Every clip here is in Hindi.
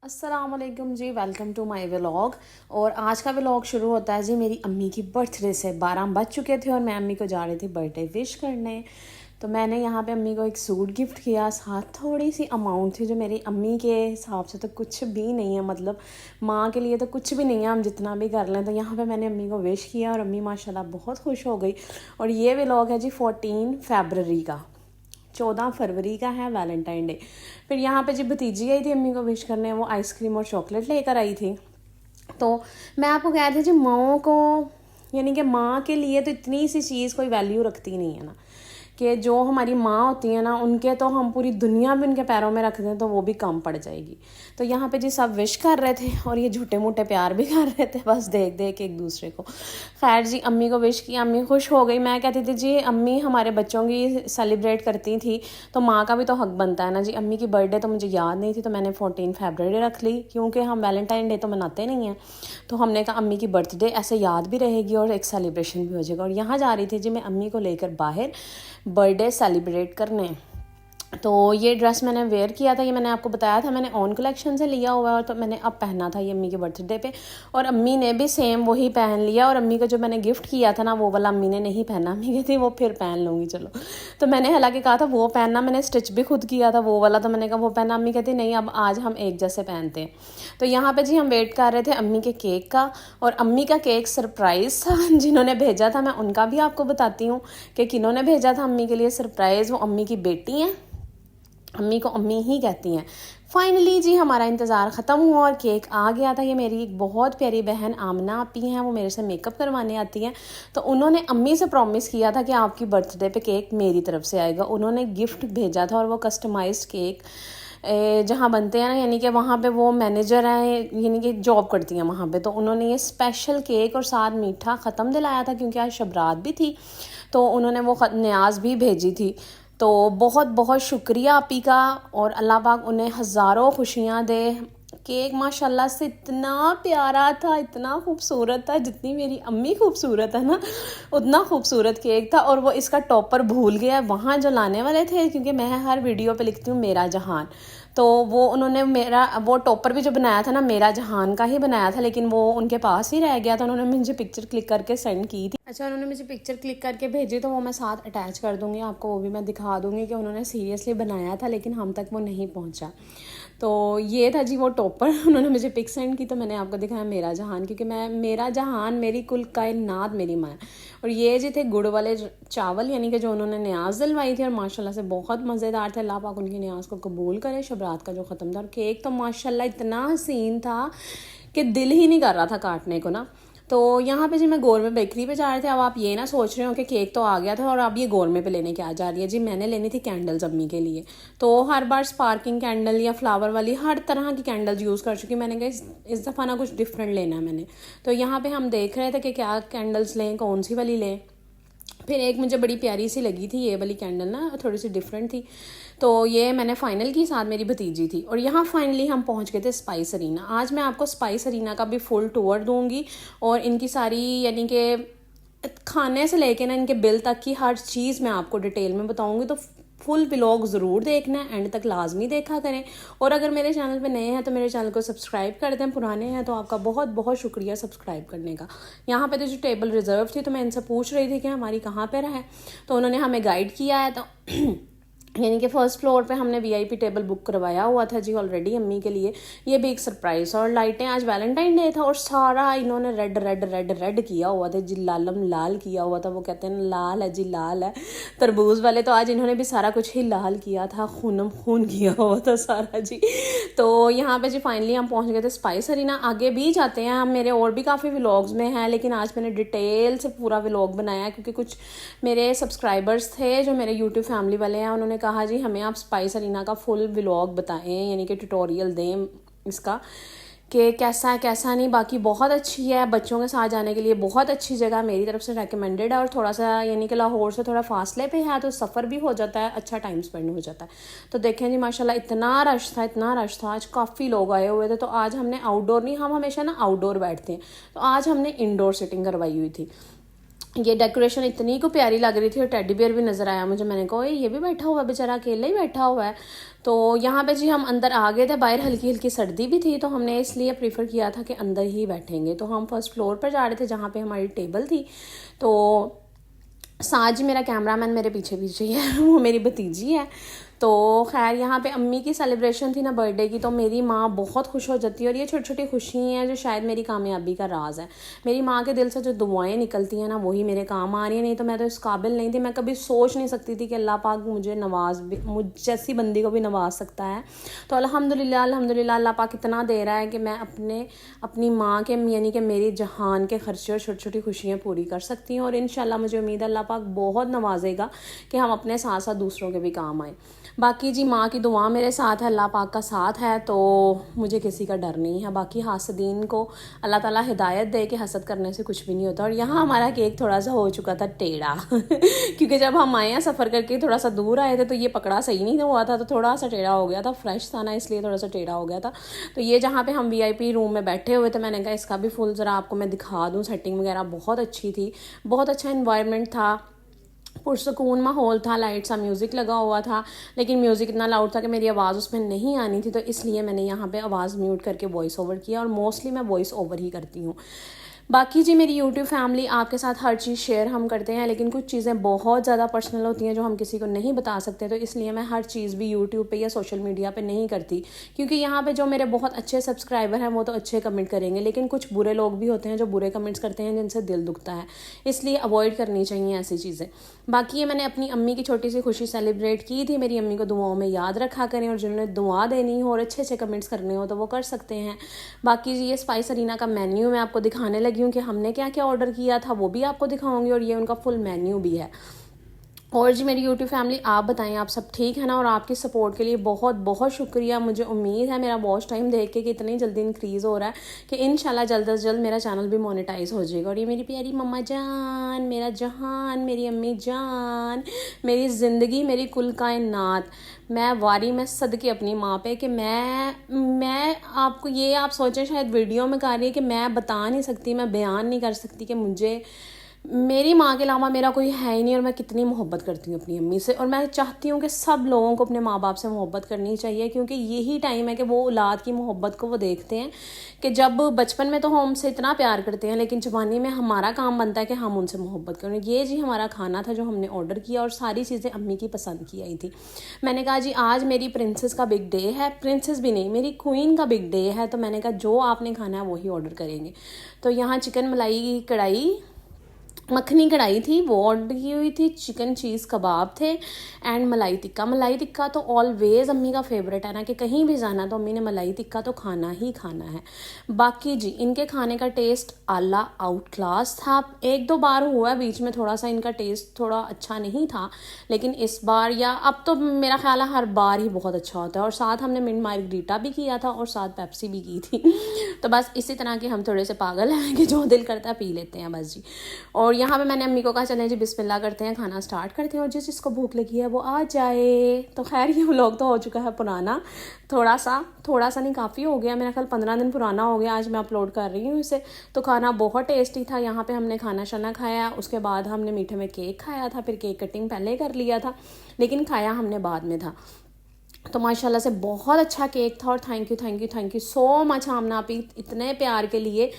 अस्सलाम वालेकुम जी, वेलकम टू माय व्लॉग। और आज का व्लॉग शुरू होता है जी मेरी अम्मी की बर्थडे से। 12 बज चुके थे और मैं अम्मी को जा रही थी बर्थडे विश करने। तो मैंने यहाँ पे अम्मी को एक सूट गिफ्ट किया, साथ थोड़ी सी अमाउंट थी जो मेरी अम्मी के हिसाब से तो कुछ भी नहीं है, मतलब माँ के लिए तो कुछ भी नहीं है, हम जितना भी कर लें। तो यहाँ पे मैंने अम्मी को विश किया और अम्मी माशाल्लाह बहुत खुश हो गई। और ये व्लॉग है जी 14 फरवरी का, 14 फरवरी का है वैलेंटाइन डे। फिर यहाँ पे जब भतीजी आई थी अम्मी को विश करने, वो आइसक्रीम और चॉकलेट लेकर आई थी। तो मैं आपको कह रही थी जी, माओ को यानी कि माँ के लिए तो इतनी सी चीज़ कोई वैल्यू रखती नहीं है ना, कि जो हमारी माँ होती है ना, उनके तो हम पूरी दुनिया भी उनके पैरों में रख दें तो वो भी कम पड़ जाएगी। तो यहाँ पे जी सब विश कर रहे थे और ये झूठे मूठे प्यार भी कर रहे थे, बस देख देख एक दूसरे को। खैर जी अम्मी को विश किया, अम्मी खुश हो गई। मैं कहती थी जी अम्मी हमारे बच्चों की सेलिब्रेट करती थी तो माँ का भी तो हक बनता है ना जी। अम्मी की बर्थडे तो मुझे याद नहीं थी तो मैंने 14 फरवरी रख ली, क्योंकि हम वैलेंटाइन डे तो मनाते नहीं हैं। तो हमने कहा अम्मी की बर्थडे ऐसे याद भी रहेगी और एक सेलिब्रेशन भी हो जाएगा। और यहाँ जा रही थी जी मैं अम्मी को लेकर बाहर बर्थडे सेलिब्रेट करने। तो ये ड्रेस मैंने वेयर किया था, ये मैंने आपको बताया था, मैंने ऑन कलेक्शन से लिया हुआ है और तो मैंने अब पहना था ये अम्मी के बर्थडे पे। और अम्मी ने भी सेम वही पहन लिया। और अम्मी को जो मैंने गिफ्ट किया था ना, वो वाला अम्मी ने नहीं पहना। अम्मी कहती वो फिर पहन लूँगी चलो। तो मैंने हालांकि कहा था वो पहनना, मैंने स्टिच भी खुद किया था वो वाला, तो मैंने कहा वो पहना। अम्मी कहती नहीं अब आज हम एक जैसे पहनते हैं। तो यहाँ पर जी हम वेट कर रहे थे अम्मी के केक का। और अम्मी का केक सरप्राइज़ था, जिन्होंने भेजा था मैं उनका भी आपको बताती हूँ कि किन्होंने भेजा था अम्मी के लिए सरप्राइज़। वो अम्मी की बेटी हैं, अम्मी को अम्मी ही कहती हैं। फाइनली जी हमारा इंतज़ार ख़त्म हुआ और केक आ गया था। ये मेरी एक बहुत प्यारी बहन आमना आपी हैं, वो मेरे से मेकअप करवाने आती हैं। तो उन्होंने अम्मी से प्रॉमिस किया था कि आपकी बर्थडे पे केक मेरी तरफ से आएगा। उन्होंने गिफ्ट भेजा था और वो कस्टमाइज्ड केक जहाँ बनते हैं ना, यानी कि वहाँ पे वो मैनेजर हैं, यानी कि जॉब करती हैं वहाँ पे। तो उन्होंने ये स्पेशल केक और साथ मीठा ख़त्म दिलाया था, क्योंकि आज शबरात भी थी तो उन्होंने वो न्याज भी भेजी थी। तो बहुत बहुत शुक्रिया आपी का, और अल्लाह पाक उन्हें हज़ारों खुशियाँ दे। केक माशाल्लाह से इतना प्यारा था, इतना खूबसूरत था, जितनी मेरी अम्मी खूबसूरत है ना उतना खूबसूरत केक था। और वो इसका टॉपर भूल गया वहाँ जो लाने वाले थे, क्योंकि मैं हर वीडियो पे लिखती हूँ मेरा जहान। तो वो उन्होंने मेरा वो टॉपर भी जो बनाया था ना, मेरा जहान का ही बनाया था, लेकिन वो उनके पास ही रह गया था। उन्होंने मुझे पिक्चर क्लिक करके सेंड की थी। अच्छा, उन्होंने मुझे पिक्चर क्लिक करके भेजी, तो वो मैं साथ अटैच कर दूँगी आपको, वो भी मैं दिखा दूँगी कि उन्होंने सीरियसली बनाया था लेकिन हम तक वो नहीं पहुँचा। तो ये था जी वो टॉपर। उन्होंने मुझे पिक सेंड की तो मैंने आपको दिखाया मेरा जहान, क्योंकि मैं मेरा जहान मेरी कुल कायनात मेरी माँ है। और ये जी थे गुड़ वाले चावल, यानी कि जो उन्होंने न्याज दिलवाई थी, और माशाल्लाह से बहुत मज़ेदार थे। अल्लाह पाक उनकी न्याज को कबूल करे। शबरात का जो ख़त्म था, और केक तो माशाल्लाह इतना हसीन था कि दिल ही नहीं कर रहा था काटने को ना। तो यहाँ पे जी मैं गोरमे बेकरी पे जा रहे थे। अब आप ये ना सोच रहे हो कि केक तो आ गया था और अब ये गोरमे पे लेने क्या जा रही है जी। मैंने लेनी थी कैंडल्स अम्मी के लिए। तो हर बार स्पार्किंग कैंडल या फ्लावर वाली हर तरह की कैंडल्स यूज़ कर चुकी। मैंने कहा इस दफ़ा ना कुछ डिफरेंट लेना है मैंने। तो यहाँ पे हम देख रहे थे कि क्या कैंडल्स लें, कौन सी वाली लें। फिर एक मुझे बड़ी प्यारी सी लगी थी ये वाली कैंडल ना, थोड़ी सी डिफरेंट थी, तो ये मैंने फ़ाइनल की। साथ मेरी भतीजी थी। और यहाँ फाइनली हम पहुँच गए थे स्पाइस अरीना। आज मैं आपको स्पाइस अरीना का भी फुल टूर दूँगी और इनकी सारी यानी कि खाने से लेके ना इनके बिल तक की हर चीज़ मैं आपको डिटेल में बताऊँगी। तो फुल व्लॉग ज़रूर देखना है, एंड तक लाजमी देखा करें। और अगर मेरे चैनल पे नए हैं तो मेरे चैनल को सब्सक्राइब कर दें, पुराने हैं तो आपका बहुत बहुत शुक्रिया सब्सक्राइब करने का। यहाँ पे तो जो टेबल रिज़र्व थी तो मैं इनसे पूछ रही थी कि हमारी कहाँ पर है, तो उन्होंने हमें गाइड किया है। तो यानी कि फ़र्स्ट फ्लोर पे हमने वीआईपी टेबल बुक करवाया हुआ था जी ऑलरेडी अम्मी के लिए। ये भी एक सरप्राइज़। और लाइटें, आज वैलेंटाइन डे था और सारा इन्होंने रेड रेड रेड रेड किया हुआ था जी, लालम लाल किया हुआ था। वो कहते हैं लाल है जी, लाल है तरबूज वाले। तो आज इन्होंने भी सारा कुछ ही लाल किया था, खूनम खून किया हुआ था सारा जी। तो यहाँ पे जी फाइनली हम पहुँच गए थे स्पाइस अरीना। आगे भी जाते हैं हम, मेरे और भी काफ़ी व्लॉग्स में हैं, लेकिन आज मैंने डिटेल से पूरा व्लॉग बनाया क्योंकि कुछ मेरे सब्सक्राइबर्स थे जो मेरे यूट्यूब फैमिली वाले हैं, उन्होंने कहा जी हमें आप स्पाइस अरीना का फुल व्लॉग बताएं, यानी कि ट्यूटोरियल दें इसका कि कैसा है कैसा नहीं। बाकी बहुत अच्छी है, बच्चों के साथ जाने के लिए बहुत अच्छी जगह, मेरी तरफ से रेकमेंडेड है। और थोड़ा सा यानी कि लाहौर से थोड़ा फासले पे है तो सफ़र भी हो जाता है, अच्छा टाइम स्पेंड हो जाता है। तो देखें जी माशाल्लाह इतना रश था, इतना रश था। आज काफ़ी लोग आए हुए थे। तो आज हमने आउटडोर नहीं, हम हमेशा ना आउटडोर बैठते हैं, तो आज हमने इंडोर सिटिंग करवाई हुई थी। ये डेकोरेशन इतनी को प्यारी लग रही थी और टेडी बियर भी नज़र आया मुझे। मैंने कहा ये भी बैठा हुआ है बेचारा, अकेला ही बैठा हुआ है। तो यहाँ पे जी हम अंदर आ गए थे, बाहर हल्की हल्की सर्दी भी थी तो हमने इसलिए प्रीफर किया था कि अंदर ही बैठेंगे। तो हम फर्स्ट फ्लोर पर जा रहे थे जहाँ पे हमारी टेबल थी। तो साथ जी मेरा कैमरामैन मेरे पीछे पीछे ही है, वो मेरी भतीजी है। तो खैर यहाँ पे अम्मी की सेलिब्रेशन थी ना बर्थडे की, तो मेरी माँ बहुत खुश हो जाती है और ये छोटी छोटी खुशी हैं जो शायद मेरी कामयाबी का राज है। मेरी माँ के दिल से जो दुआएं निकलती हैं ना वही मेरे काम आ रही है, नहीं तो मैं तो इस काबिल नहीं थी। मैं कभी सोच नहीं सकती थी कि अल्लाह पाक मुझे मुझ जैसी बंदी को भी नवाज सकता है। तो अल्हम्दुलिल्लाह अल्हम्दुलिल्लाह अल्लाह पाक इतना दे रहा है कि मैं अपनी माँ के यानी कि मेरी जहान के खर्चे और छोटी छोटी खुशियाँ पूरी कर सकती हूँ। और इंशाल्लाह मुझे उम्मीद है अल्लाह पाक बहुत नवाजेगा कि हम अपने साथ साथ दूसरों के भी काम आए। बाकी जी माँ की दुआ मेरे साथ है, अल्लाह पाक का साथ है, तो मुझे किसी का डर नहीं है। बाकी हासदीन को अल्लाह ताला हिदायत दे कि हसद करने से कुछ भी नहीं होता। और यहाँ हमारा केक थोड़ा सा हो चुका था टेढ़ा क्योंकि जब हम आए हैं सफ़र करके थोड़ा सा दूर आए थे तो ये पकड़ा सही नहीं हुआ था, तो थोड़ा सा टेढ़ा हो गया था। फ्रेश था ना इसलिए थोड़ा सा टेढ़ा हो गया था। तो ये जहाँ पे हम VIP रूम में बैठे हुए थे, मैंने कहा इसका भी फुल ज़रा आपको मैं दिखा दूँ। सेटिंग वगैरह बहुत अच्छी थी, बहुत अच्छा इन्वायरमेंट था, पुरसकून माहौल था, लाइट सा म्यूज़िक लगा हुआ था। लेकिन म्यूज़िक इतना लाउड था कि मेरी आवाज़ उसमें नहीं आनी थी, तो इसलिए मैंने यहाँ पे आवाज़ म्यूट करके वॉइस ओवर किया। और मोस्टली मैं वॉइस ओवर ही करती हूँ। बाकी जी मेरी YouTube फैमिली आपके साथ हर चीज़ शेयर हम करते हैं, लेकिन कुछ चीज़ें बहुत ज़्यादा पर्सनल होती हैं जो हम किसी को नहीं बता सकते, तो इसलिए मैं हर चीज़ भी YouTube पे या सोशल मीडिया पे नहीं करती। क्योंकि यहाँ पे जो मेरे बहुत अच्छे सब्सक्राइबर हैं वो तो अच्छे कमेंट करेंगे, लेकिन कुछ बुरे लोग भी होते हैं जो बुरे कमेंट्स करते हैं जिनसे दिल दुखता है, इसलिए अवॉइड करनी चाहिए ऐसी चीज़ें। बाकी ये मैंने अपनी अम्मी की छोटी सी खुशी सेलिब्रेट की थी। मेरी अम्मी को दुआओं में याद रखा करें, और जिन्होंने दुआ देनी हो और अच्छे अच्छे कमेंट्स करने हो तो वो कर सकते हैं। बाकी जी ये स्पाइस अरीना का मेन्यू मैं आपको दिखाने लगी हूँ कि हमने क्या क्या ऑर्डर किया था, वो भी आपको दिखाऊंगी, और ये उनका फुल मेन्यू भी है। और जी मेरी YouTube फैमिली आप बताएं आप सब ठीक है ना, और आपकी सपोर्ट के लिए बहुत बहुत शुक्रिया। मुझे उम्मीद है मेरा वॉच टाइम देख के कि इतनी जल्दी इंक्रीज़ हो रहा है कि इंशाल्लाह जल्द से जल्द मेरा चैनल भी मोनेटाइज हो जाएगा। और ये मेरी प्यारी मम्मा जान, मेरा जहान, मेरी अम्मी जान, मेरी ज़िंदगी, मेरी कुल कायनात, मैं वारी में सदके अपनी माँ पे कि मैं आपको ये आप सोचें शायद वीडियो में कर रही है कि मैं बता नहीं सकती, मैं बयान नहीं कर सकती कि मुझे मेरी माँ के अलावा मेरा कोई है ही नहीं, और मैं कितनी मोहब्बत करती हूँ अपनी अम्मी से। और मैं चाहती हूँ कि सब लोगों को अपने माँ बाप से मोहब्बत करनी चाहिए, क्योंकि यही टाइम है कि वो औलाद की मोहब्बत को वो देखते हैं कि जब बचपन में तो हम उनसे इतना प्यार करते हैं, लेकिन जवानी में हमारा काम बनता है कि हम उनसे मोहब्बत करें। ये जी हमारा खाना था जो हमने ऑर्डर किया, और सारी चीज़ें अम्मी की पसंद की आई थी। मैंने कहा जी आज मेरी प्रिंसेस का बिग डे है, प्रिंसेस भी नहीं मेरी क्वीन का बिग डे है, तो मैंने कहा जो आपने खाना है वही ऑर्डर करेंगे। तो यहाँ चिकन मलाई कढ़ाई मखनी कढ़ाई थी वो ऑर्डर की हुई थी, चिकन चीज़ कबाब थे, एंड मलाई टिक्का। मलाई टिक्का तो ऑलवेज अम्मी का फेवरेट है ना, कि कहीं भी जाना तो अम्मी ने मलाई टिक्का तो खाना ही खाना है। बाकी जी इनके खाने का टेस्ट आला आउट क्लास था। एक दो बार हुआ है बीच में थोड़ा सा इनका टेस्ट थोड़ा अच्छा नहीं था, लेकिन इस बार या अब तो मेरा ख्याल है हर बार ही बहुत अच्छा होता है। और साथ हमने मिंट मार्गरीटा भी किया था और साथ पेप्सी भी की थी तो बस इसी तरह के हम थोड़े से पागल हैं कि जो दिल करता है पी लेते हैं बस जी। और यहाँ पे मैंने अम्मी को कहा चलें जी बिस्मिल्लाह करते हैं, खाना स्टार्ट करते हैं, और जिस जिसको भूख लगी है वो आ जाए। तो खैर ये व्लॉग तो हो चुका है पुराना, थोड़ा सा नहीं काफ़ी हो गया, मेरा ख्याल 15 दिन पुराना हो गया। आज मैं अपलोड कर रही हूँ इसे। तो खाना बहुत टेस्टी था। यहाँ पे हमने खाना शाना खाया, उसके बाद हमने मीठे में केक खाया था, फिर केक कटिंग पहले कर लिया था, लेकिन खाया हमने बाद में था। तो माशाल्लाह से बहुत अच्छा केक था, और थैंक यू सो मच आमना आप इतने प्यार के लिए।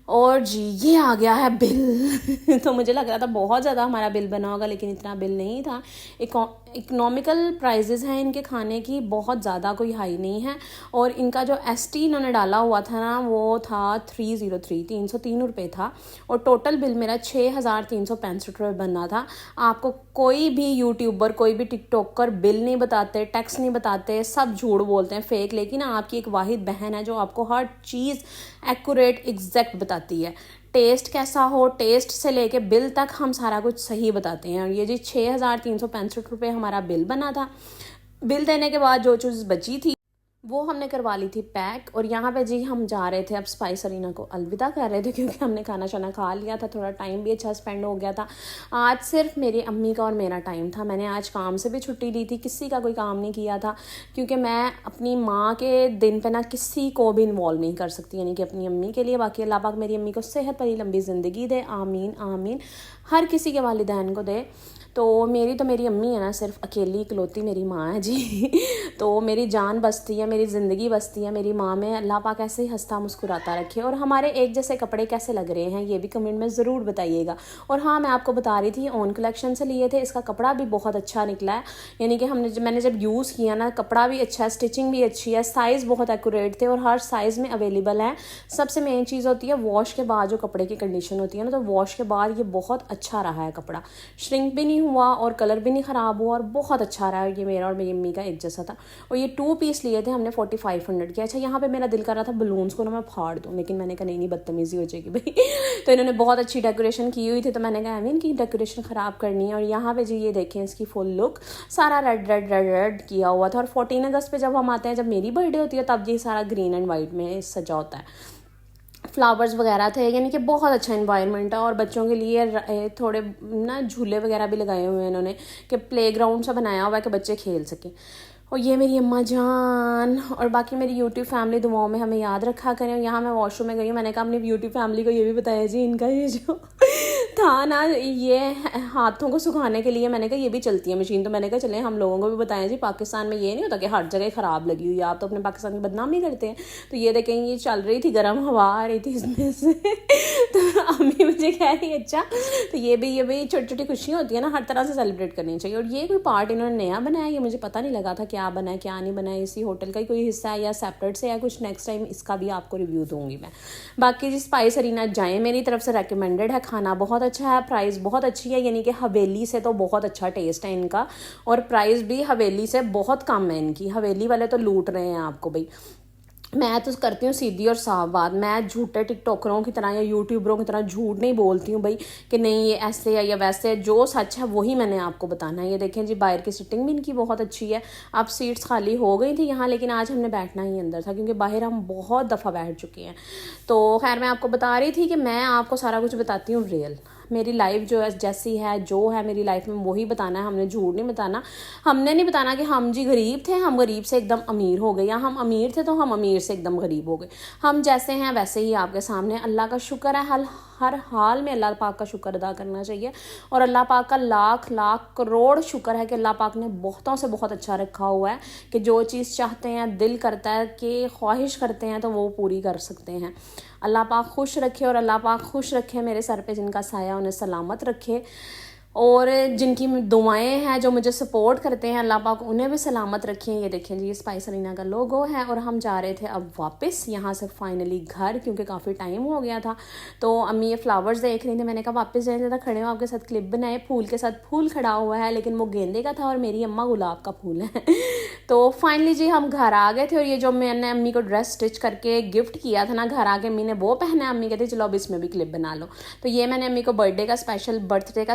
और जी ये आ गया है बिल तो मुझे लग रहा था बहुत ज़्यादा हमारा बिल बना होगा, लेकिन इतना बिल नहीं था। इकोनॉमिकल प्राइजेज़ हैं इनके खाने की, बहुत ज़्यादा कोई हाई नहीं है। और इनका जो ST इन्होंने डाला हुआ था ना वो था 303 रुपये था, और टोटल बिल मेरा 6,365 रुपये बनना था। आपको कोई भी यूट्यूबर कोई भी टिकटॉकर बिल नहीं बताते, टैक्स नहीं बताते, सब झूठ बोलते हैं फेक, लेकिन आपकी एक वाहिद बहन है जो आपको हर चीज़ एक्यूरेट एग्जैक्ट बताती है। टेस्ट कैसा हो, टेस्ट से लेके बिल तक हम सारा कुछ सही बताते हैं। और ये जी 6,365 रुपये हमारा बिल बना था। बिल देने के बाद जो चीज़ बची थी वो हमने करवा ली थी पैक। और यहाँ पे जी हम जा रहे थे अब स्पाइस अरीना को अलविदा कर रहे थे, क्योंकि हमने खाना शाना खा लिया था, थोड़ा टाइम भी अच्छा स्पेंड हो गया था। आज सिर्फ मेरी अम्मी का और मेरा टाइम था। मैंने आज काम से भी छुट्टी ली थी, किसी का कोई काम नहीं किया था, क्योंकि मैं अपनी माँ के दिन पे ना किसी को भी इन्वॉल्व नहीं कर सकती, यानी कि अपनी अम्मी के लिए। बाकी अल्लाह पाक मेरी अम्मी को सेहत भरी लंबी ज़िंदगी दे, आमीन आमीन, हर किसी के वालिदैन को दे। तो मेरी अम्मी है ना, सिर्फ अकेली इकलौती मेरी माँ है जी। तो मेरी जान बसती है, मेरी ज़िंदगी बसती है मेरी माँ में। अल्लाह पाक ऐसे ही हंसता मुस्कुराता रखे। और हमारे एक जैसे कपड़े कैसे लग रहे हैं ये भी कमेंट में ज़रूर बताइएगा। और हाँ, मैं आपको बता रही थी ऑन कलेक्शन से लिए थे, इसका कपड़ा भी बहुत अच्छा निकला है, यानी कि मैंने जब यूज़ किया ना, कपड़ा भी अच्छा है, स्टिचिंग भी अच्छी है, साइज़ बहुत एक्यूरेट थे और हर साइज़ में अवेलेबल है। सबसे मेन चीज़ होती है वॉश के बाद जो कपड़े की कंडीशन होती है ना, तो वॉश के बाद ये बहुत अच्छा रहा है कपड़ा, श्रिंक भी नहीं हुआ और कलर भी नहीं ख़राब हुआ और बहुत अच्छा रहा है। ये मेरा और मेरी अम्मी का एक जैसा था। और ये 2 पीस लिए थे हमने 4500 के। अच्छा, यहाँ पे मेरा दिल कर रहा था बलून्स को ना मैं फाड़ दूँ, लेकिन मैंने कहा नहीं बदतमीज़ी हो जाएगी भाई। तो इन्होंने बहुत अच्छी डेकोरेशन की हुई थी, तो मैंने कहा इनकी डेकोरेशन ख़राब करनी है। और यहाँ पे जी ये देखें इसकी फुल लुक, सारा रेड रेड रेड रेड किया हुआ था। और 14 अगस्त पे जब हम आते हैं, जब मेरी बर्थडे होती है, तब ये सारा ग्रीन एंड वाइट में सजा होता है, फ्लावर्स वगैरह थे, यानी कि बहुत अच्छा इन्वायरमेंट है। और बच्चों के लिए थोड़े ना झूले वगैरह भी लगाए हुए हैं इन्होंने, कि प्लेग्राउंड सा बनाया हुआ है कि बच्चे खेल सकें। और ये मेरी अम्मा जान और बाकी मेरी यूट्यूब फैमिली दुआओं में हमें याद रखा करें। यहाँ मैं वॉशरूम में गई हूँ, मैंने कहा अपनी यूट्यूब फैमिली को ये भी बताया जी, इनका ये जो था ना, ये हाथों को सुखाने के लिए, मैंने कहा ये भी चलती है मशीन, तो मैंने कहा चलें हम लोगों को भी बताएं जी, पाकिस्तान में ये नहीं होता कि हर जगह ख़राब लगी हुई है, आप तो अपने पाकिस्तान की बदनामी करते हैं। तो ये देखें, ये चल रही थी, गर्म हवा आ रही थी इसमें से। तो अम्मी मुझे कह रही अच्छा, तो ये भी छोटी छोटी खुशियाँ होती है ना, हर तरह से सेलिब्रेट करनी चाहिए। और ये कोई पार्ट इन्होंने नया बनाया, ये मुझे पता नहीं लगा था क्या बना है क्या नहीं बना है, इसी होटल का ही कोई हिस्सा है या सेपरेट से है कुछ। नेक्स्ट टाइम इसका भी आपको रिव्यू दूंगी मैं। बाकी जी स्पाइस अरीना जाएँ, मेरी तरफ से रेकमेंडेड है, खाना बहुत अच्छा है, प्राइस बहुत अच्छी है, यानी कि हवेली से तो बहुत अच्छा टेस्ट है इनका, और प्राइस भी हवेली से बहुत कम है इनकी। हवेली वाले तो लूट रहे हैं आपको भाई। मैं तो करती हूँ सीधी और साफ बात, मैं झूठे टिकटॉकरों की तरह या यूट्यूबरों की तरह झूठ नहीं बोलती हूँ भाई, कि नहीं ये ऐसे है या वैसे है। जो सच है वही मैंने आपको बताना है। ये देखें जी, बाहर की सिटिंग भी इनकी बहुत अच्छी है। अब सीट्स खाली हो गई थी यहाँ, लेकिन आज हमने बैठना ही अंदर था, क्योंकि बाहर हम बहुत दफ़ा बैठ चुके हैं। तो खैर, मैं आपको बता रही थी कि मैं आपको सारा कुछ बताती हूँ रियल, मेरी लाइफ जो है जैसी है, जो है मेरी लाइफ में वही बताना है, हमने झूठ नहीं बताना। हमने नहीं बताना कि हम जी गरीब थे, हम गरीब से एकदम अमीर हो गए, या हम अमीर थे तो हम अमीर से एकदम गरीब हो गए। हम जैसे हैं वैसे ही आपके सामने। अल्लाह का शुक्र है, हर हाल में अल्लाह पाक का शुक्र अदा करना चाहिए। और अल्लाह पाक का लाख लाख करोड़ शुक्र है कि अल्लाह पाक ने बहुतों से बहुत अच्छा रखा हुआ है, कि जो चीज़ चाहते हैं, दिल करता है कि ख्वाहिश करते हैं, तो वो पूरी कर सकते हैं। अल्लाह पाक खुश रखे, और अल्लाह पाक खुश रखे मेरे सर पे जिनका साया, उन्हें सलामत रखे। और जिनकी दुआएं हैं, जो मुझे सपोर्ट करते हैं, अल्लाह पाक उन्हें भी सलामत रखें। ये देखें जी, स्पाइस अरीना का लोगो है। और हम जा रहे थे अब वापस यहाँ से फाइनली घर, क्योंकि काफ़ी टाइम हो गया था। तो अम्मी ये फ्लावर्स देख रही थी, मैंने कहा वापस जाए ज़्यादा खड़े हो, आपके साथ क्लिप बनाए। फूल के साथ फूल खड़ा हुआ है, लेकिन वो गेंदे का था और मेरी अम्मा गुलाब का फूल है। तो फाइनली जी हम घर आ गए थे। और ये जो मैंने अम्मी को ड्रेस स्टिच करके गिफ्ट किया था ना, घर आके अम्मी ने वो पहना। अम्मी कहती चलो अब इसमें भी क्लिप बना लो। तो ये मैंने अम्मी को बर्थडे का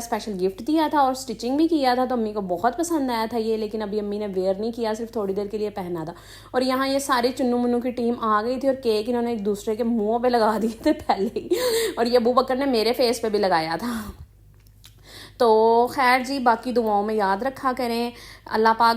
स्पेशल गिफ्ट दिया था, और स्टिचिंग भी किया था, तो अम्मी को बहुत पसंद आया था ये। लेकिन अभी अम्मी ने वेयर नहीं किया, सिर्फ थोड़ी देर के लिए पहना था। और यहाँ ये सारी चुन्नू मुन्नू की टीम आ गई थी, और केक इन्होंने एक दूसरे के मुँह पे लगा दिए थे पहले ही। और ये अबू बकर ने मेरे फेस पे भी लगाया था। तो खैर जी, बाकी दुआओं में याद रखा करें। अल्लाह पाक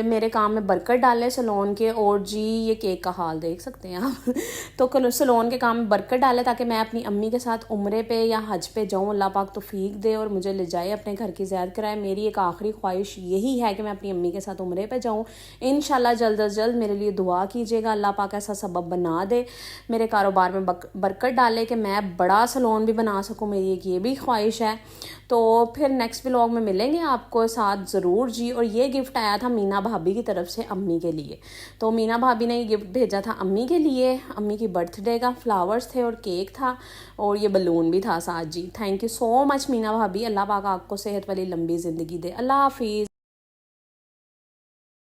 मेरे काम में बरकत डाले सलोन के। और जी ये केक का हाल देख सकते हैं आप। तो सलोन के काम में बरकत डाले, ताकि मैं अपनी अम्मी के साथ उम्रे पे या हज पे जाऊँ। अल्लाह पाक तौफीक दे और मुझे ले जाए, अपने घर की ज़ियारत कराए। मेरी एक आखिरी ख्वाहिश यही है कि मैं अपनी अम्मी के साथ उम्रे पे जाऊँ। इंशाल्लाह जल्द अज जल्द मेरे लिए दुआ कीजिएगा, अल्लाह पाक ऐसा सबब बना दे, मेरे कारोबार में बरकत डाले, कि मैं बड़ा सलोन भी बना सकूँ। मेरी एक ये भी ख्वाहिश है। तो फिर नेक्स्ट व्लॉग में मिलेंगे आपको साथ ज़रूर जी। और ये गिफ्ट आया था मीना भाभी की तरफ से अम्मी के लिए। तो मीना भाभी ने ये गिफ्ट भेजा था अम्मी के लिए, अम्मी की बर्थडे का। फ्लावर्स थे और केक था, और ये बलून भी था साथ जी। Thank you so much Meena भाभी। अल्लाह पाक आपको सेहत वाली लंबी ज़िंदगी दे। अल्लाह हाफिज़।